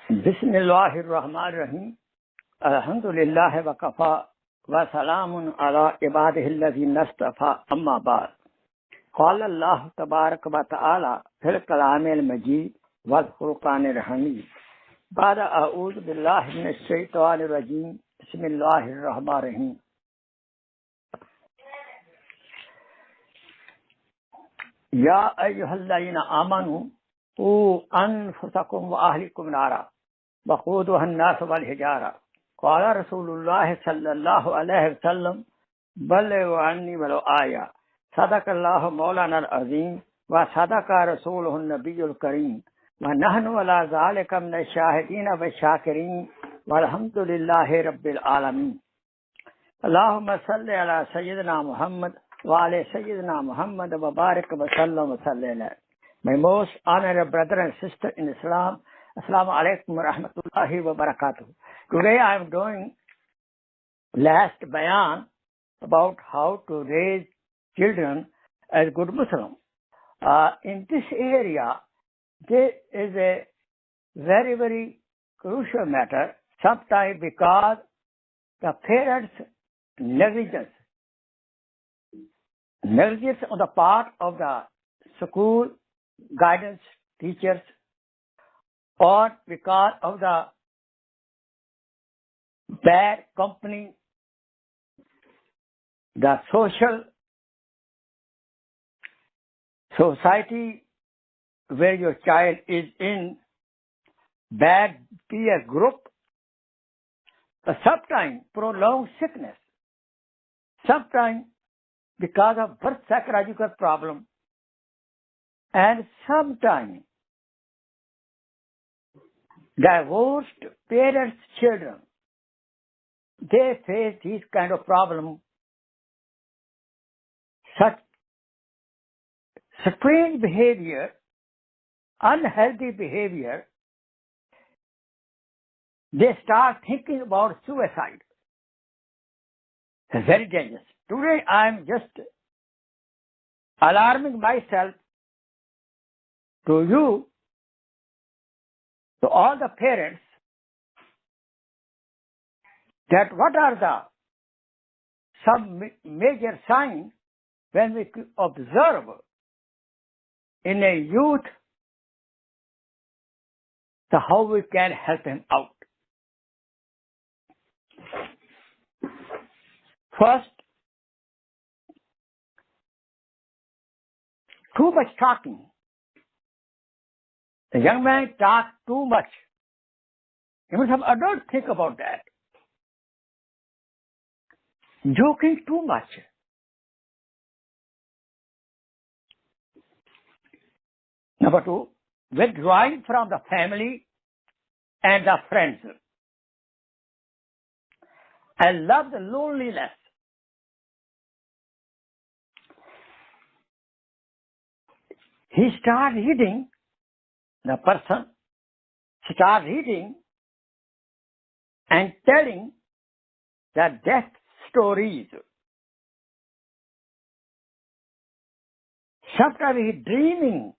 Bismillahirrahmanirrahim. Alhamdulillah wa kafa wa salamun ala ibadihi alladhina istafa amma ba'd. Qala Allah tabaraka wa ta'ala fil kalamil majid wal furqanir hamid. Ba'da a'udhu billahi minash shaitanir rajim. Bismillahir rahmanir rahim. Ya ayyuhalladhina amanu qu anfusakum wa ahlikum nara وقودها الناس والحجارة قال رسول الله صلى الله عليه وسلم بلغوا عني ولو آية صدق الله مولانا العظيم وصدق رسوله النبي الكريم ونحن على ذلك من الشاهدين والشاكرين والحمد لله رب العالمين. اللهم صل على سيدنا محمد وعلى سيدنا محمد وبارك وسلم وسلم. My most honorable brother and sister in Islam, Assalamu alaikum wa rahmatullahi wa barakatuh. Today I am doing last bayan about how to raise children as good Muslim. In this area, there is a very, very crucial matter, sometimes because the parents' negligence on the part of the school, guidance, teachers, or because of the bad company, the society where your child is in, bad peer group, sometimes prolonged sickness, sometimes because of birth psychological problem, and sometimes divorced parents' children, they face these kind of problems, such strange behavior, unhealthy behavior. They start thinking about suicide. It's very dangerous. Today I am just alarming myself to you, to all the parents, that what are some major signs when we observe in a youth, how we can help him out. First, too much talking. The young man talks too much. Even some adults think about that. Joking too much. Number two, withdrawing from the family and the friends. I love the loneliness. He starts reading, the person starts reading and telling the death stories. Sometimes he dreaming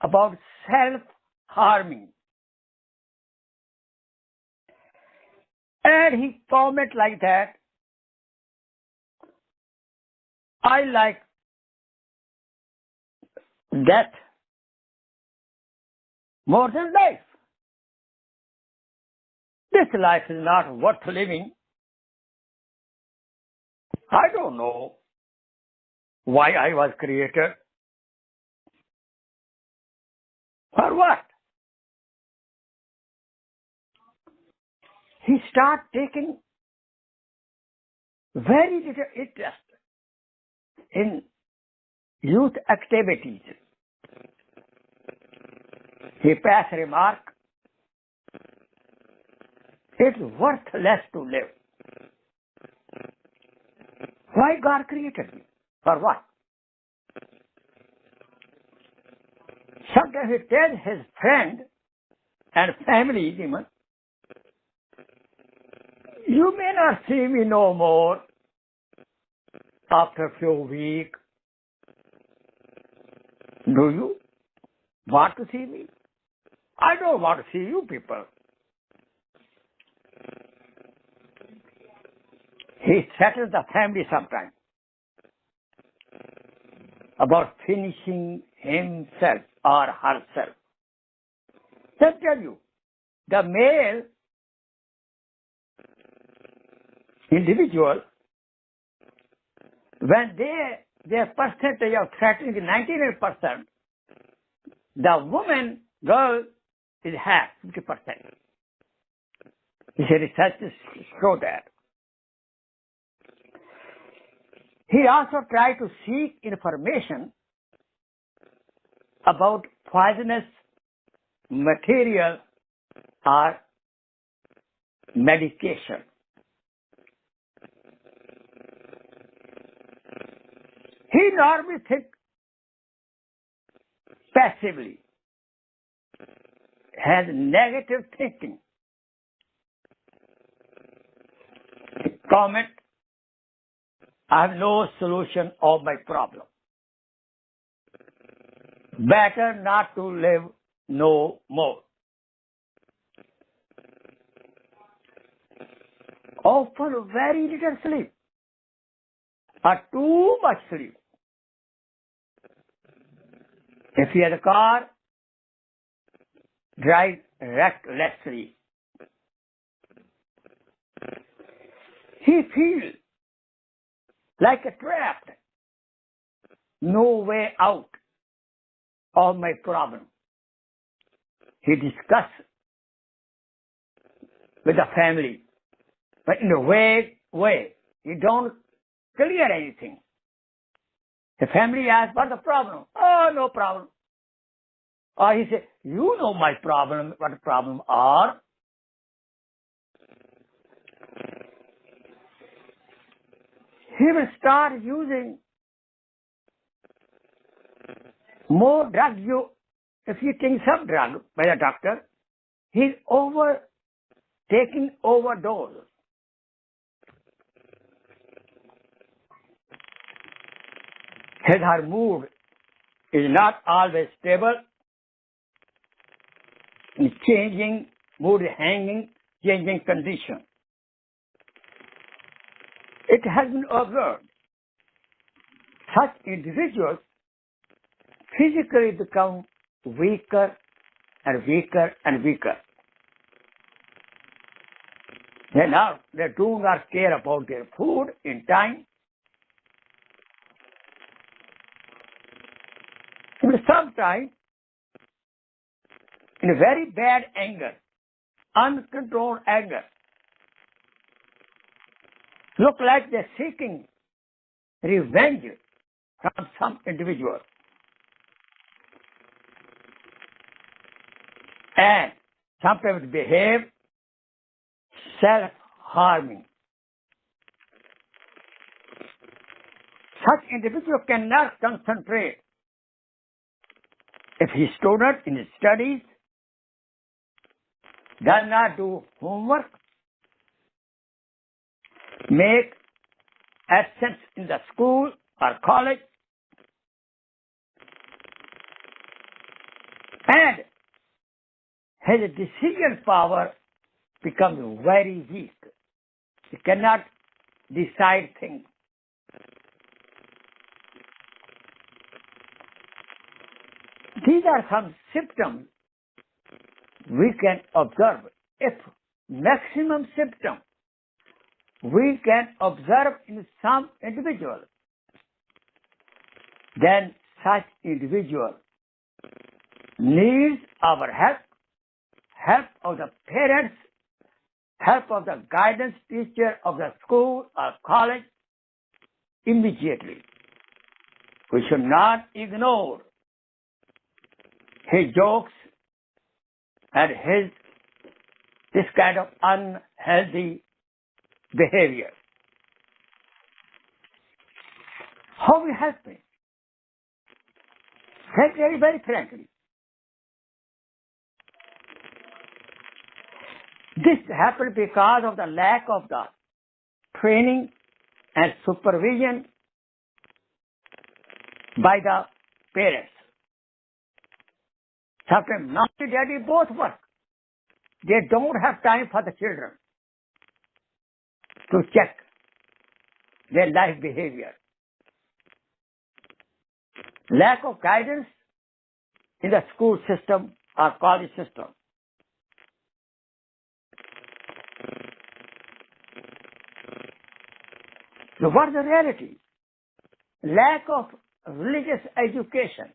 about self-harming. And he comment like that, I like death more than life. This life is not worth living. I don't know why I was created. For what? He started taking very little interest in youth activities. He passed a remark, it's worthless to live. Why God created me? For what? Sometimes he tells his friend and family even, you may not see me no more after a few weeks. Do you want to see me? I don't want to see you people. He settles the family sometimes about finishing himself or herself. Just tell you, the male individual, when their percentage of threatening is 99%, the woman, girl, is half, 50%. This research show that. He also tried to seek information about poisonous material or medication. He normally thinks passively, has negative thinking. Comment, I have no solution of my problem. Better not to live no more. Often very little sleep or too much sleep. If he has a car, drive recklessly. He feels like a trapped, no way out of my problem. He discusses with the family, but in a vague way. He don't clear anything. The family asks, what's the problem? Oh, no problem. Or he says, you know my problem, what the problem are. He will start using more drugs. If he takes some drug by the doctor, he's taking overdose. Her mood is not always stable. It's changing, mood is hanging, changing condition. It has been observed. Such individuals physically become weaker and weaker and weaker. They do not care about their food in time. And sometimes, in a very bad anger, uncontrolled anger, look like they're seeking revenge from some individual. And sometimes behave self-harming. Such individual cannot concentrate. If he's student in his studies, does not do homework, make absence in the school or college, and his decision power becomes very weak. He cannot decide things. These are some symptoms we can observe. If maximum symptom we can observe in some individual, then such individual needs our help of the parents, help of the guidance teacher of the school or college immediately. We should not ignore his jokes and this kind of unhealthy behavior. How we help him? Very frankly. This happened because of the lack of the training and supervision by the parents. Sometimes mommy and daddy both work. They don't have time for the children to check their life behavior. Lack of guidance in the school system or college system. So what's the reality? Lack of religious education.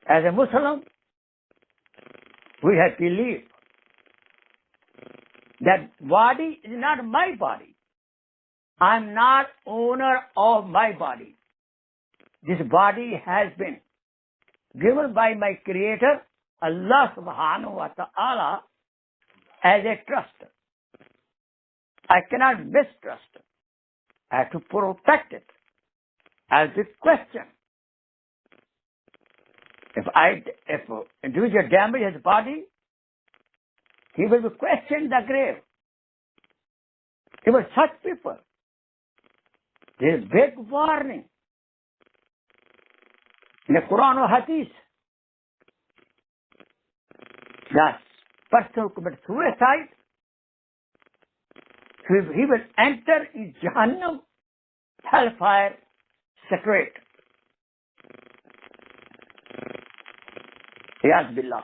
As a Muslim, we have believed that body is not my body. I'm not owner of my body. This body has been given by my Creator, Allah subhanahu wa ta'ala, as a trust. I cannot mistrust it. I have to protect it. As this question, if individual damage his body, he will be questioned in the grave. Even such people, there is big warning in the Quran or Hadith that person who commits suicide, he will enter in Jahannam, hellfire, straight. Yaz billah.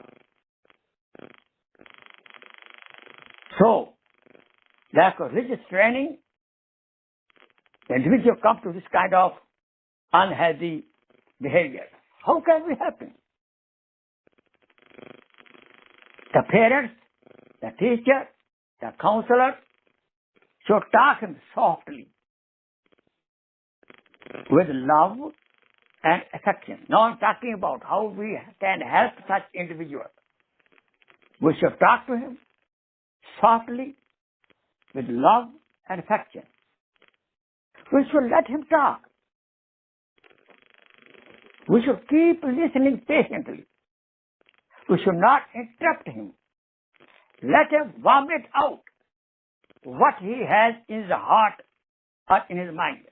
So, lack of religious training, the individual comes to this kind of unhealthy behavior. How can we help him? The parents, the teacher, the counselor should talk him softly with love and affection. Now I'm talking about how we can help such individual. We should talk to him softly with love and affection. We should let him talk. We should keep listening patiently. We should not interrupt him. Let him vomit out what he has in his heart or in his mind.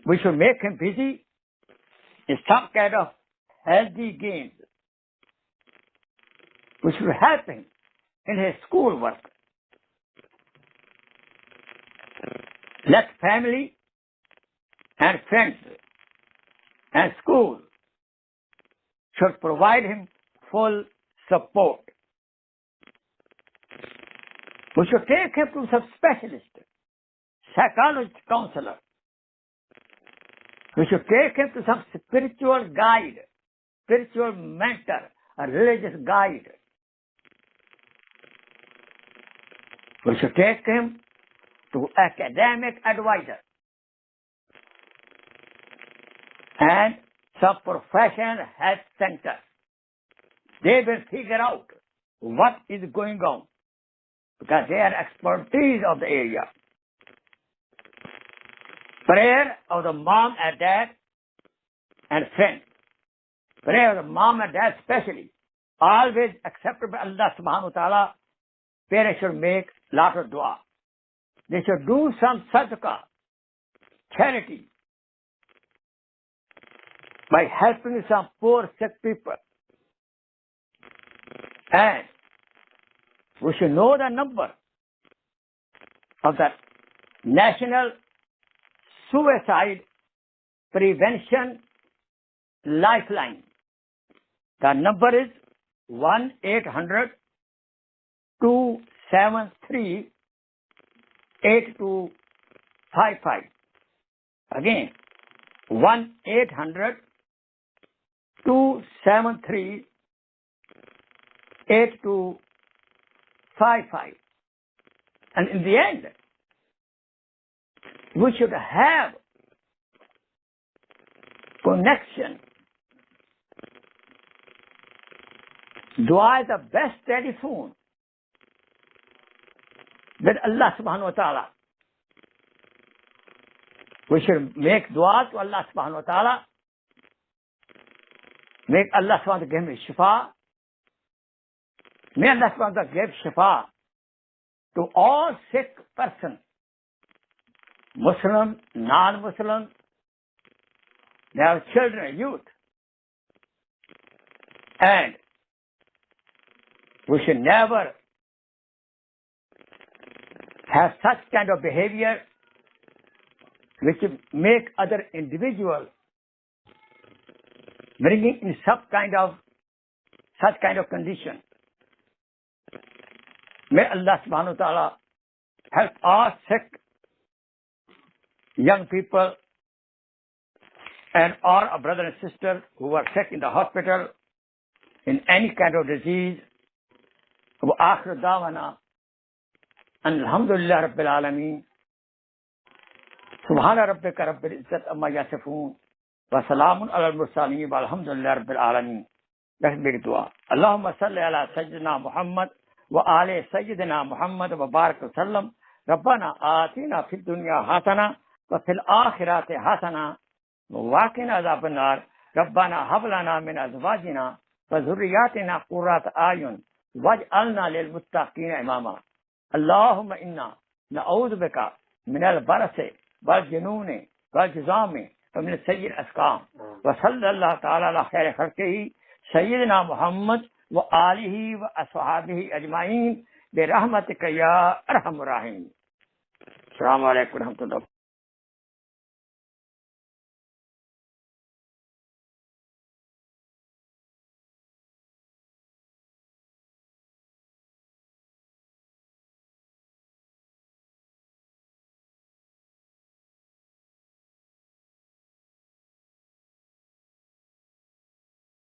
We should make him busy in some kind of healthy games. We should help him in his schoolwork. Let family and friends and school should provide him full support. We should take him to some specialist, psychologist, counselor. We should take him to some spiritual guide, spiritual mentor, a religious guide. We should take him to academic advisor and some professional health center. They will figure out what is going on because they are expertise of the area. Prayer of the mom and dad and friend. Prayer of the mom and dad especially. Always accepted by Allah subhanahu wa ta'ala. Parents should make lot of dua. They should do some sadaqah, charity, by helping some poor sick people. And we should know the number of the National Suicide Prevention Lifeline. The number is 1-800-273-8255. Again, 1-800-273-8255. And in the end, we should have connection. Dua is the best telephone with Allah subhanahu wa ta'ala. We should make dua to Allah subhanahu wa ta'ala. Make Allah subhanahu wa ta'ala give me shifa. May Allah subhanahu wa ta'ala give shifa to all sick persons. Muslim, non-Muslim, they have children, youth. And we should never have such kind of behavior which make other individuals bringing in such kind of condition. May Allah subhanahu wa ta'ala help all sick young people and all our brothers and sisters who are sick in the hospital in any kind of disease. Wa akhir da'wana alhamdulillah rabbil alameen. Subhana rabbika rabbil izzati amma yasifun wa salamun ala al-mursalin walhamdulillahi rabbil alameen. That's big dua. Allahumma salli ala sayyidina Muhammad wa ali sayyidina Muhammad wa barik wa sallam. Rabbana atina fid dunya hasana wa fil akhirati hasana wa qina adhaban nar. Rabbana hab lana min azwajina wa dhurriyyatina qurrata a'yun waj'alna lil muttaqina imama. Allahumma inna na'udhu bika min al-barasi wal jununi wal juzami wa min sayyi al-asqam. Wa sallallahu ta'ala ala khayri khalqihi sayyidina Muhammad wa alihi wa ashabihi ajma'in bi rahmatika ya arhamar rahimin. Assalamu alaikum wa rahmatullah.